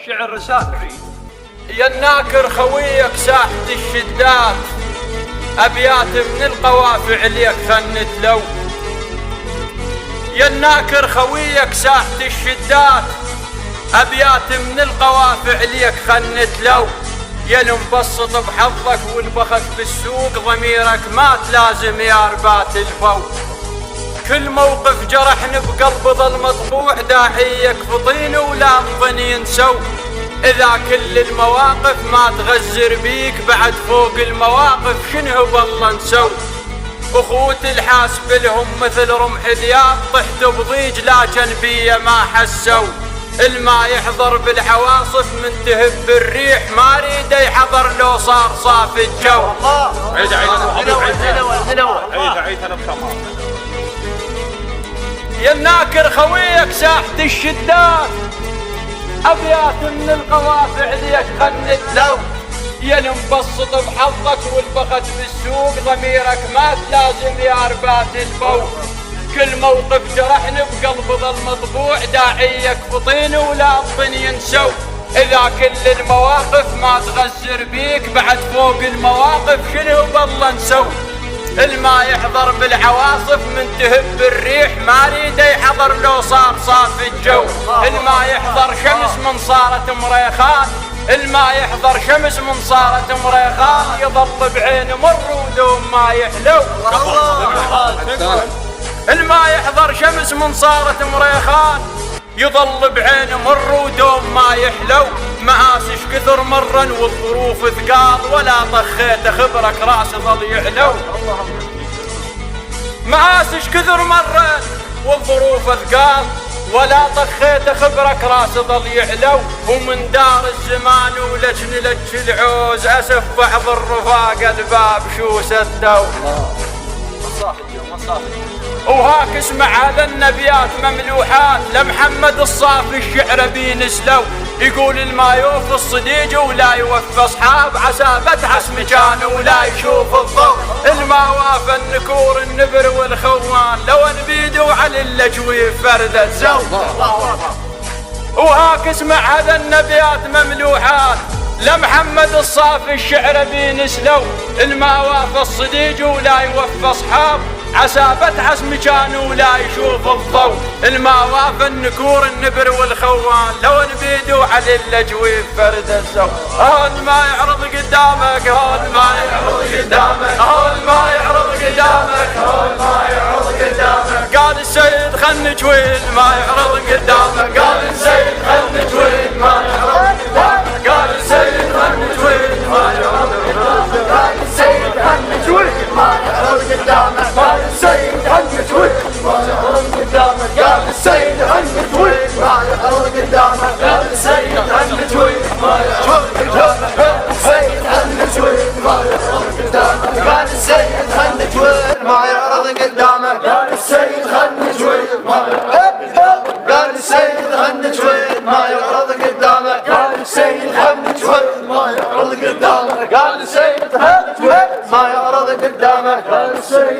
شعر رسالة. يا الناكر خويك ساحة الشدات، أبيات من القوافع ليك خنت لو. يا الناكر خويك ساحة الشدات، أبيات من القوافع ليك خنت لو. يا المبسط بحظك والبخت بالسوق، ضميرك ما تلازم يا ربات الفو. كل موقف جرحن بقلب ظل مطبوع، داعيك فطين ولا تظن ينسو. إذا كل المواقف ما تغزر بيك، بعد فوق المواقف شنو بالله نسو. أخوت الحاسب لهم مثل رمح ذياب، طحت بضيج لكن بيا ما حسوا. الما يحضر بالعواصف من تهب الريح، ما ريده يحضر لو صار صاف الجو. يا الناكر خويك ساحة الشدات، أبيات من القوافع ليك خنت لو. يا المبسط بحظك والبخت بالسوق، ضميرك ما تلازم يا ربات الفو. كل موقف جرحن بقلب ظل مطبوع، داعيك فطين ولا تظن ينسو. إذا كل المواقف ما تغزر بيك، بعد فوق المواقف شنو بالله نسو. الما يحضر بالعواصف من تهب الريح، ما ريده يحضر لو صار صاف الجو. الما يحضر شمس من صارت مريخان، الما يحضر شمس من صارت مريخان. يظل بعين مر ودوم ما يحلو. الما يحضر شمس من صارت مريخان، يظل بعين مر ودوم ما يحلو. مآسش كثر مرا والظروف ثقال، ولا طخيت خبرك راس ظل يعلو. مآسش كثر مرا والظروف ثقال، ولا طخيت خبرك راس ظل يعلو. ومن دار الزمان ولجن لج العوز، أسف بعض الرفاق الباب شو سدوا. وهاك اسمع هذا النبيات مملوحات، لمحمد الصافي الشعر بينسلو. يقول الما يوفي الصديج ولا يوفي اصحاب، عسى بتعس مكانه ولا يشوف الضوء. الما وافى النكور النبر والخوان، لو انبيدوا على اللجوي فردة زو. وهاك اسمع هذا النبيات مملوحات، لمحمد الصافي الشعر بينسلو. الما وافى الصديج ولا يوفي اصحاب، عسى بتعس مكانه ولا يشوف الضوء. الما وافى النكور النبر والخوان، لو انبيدوا على اللجوي فرد الزو. هون ما يعرض قدامك، هون ما يعرض قدامك، هون ما يعرض قدامك، هون ما يعرض قدامك. قال السيد خل نجويل ما يعرض قدامك، قال السيد خل نجويل ما يعرض قدامك، قال السيد خل نجويل ما يعرض قدامك، قال السيد خل نجويل ما يعرض قدامك، قال السيد خل نجويل ما يعرض قدامك، قال السيد خل نجويل ما يعرض قدامك، قال السيد خل نجويل ما يعرض قدامك، قال السيد خل نجويل ما يعرض قدامك، قال السيد خل نجويل ما يعرض قدامك، قال السيد خل نجويل ما يعرض قدامك، قال السيد خل نجويل ما يعرض قدامك، قال السيد خل نجويل ما يعرض قدامك، قال السيد خل نجويل ما يعرض قدامك، قال السيد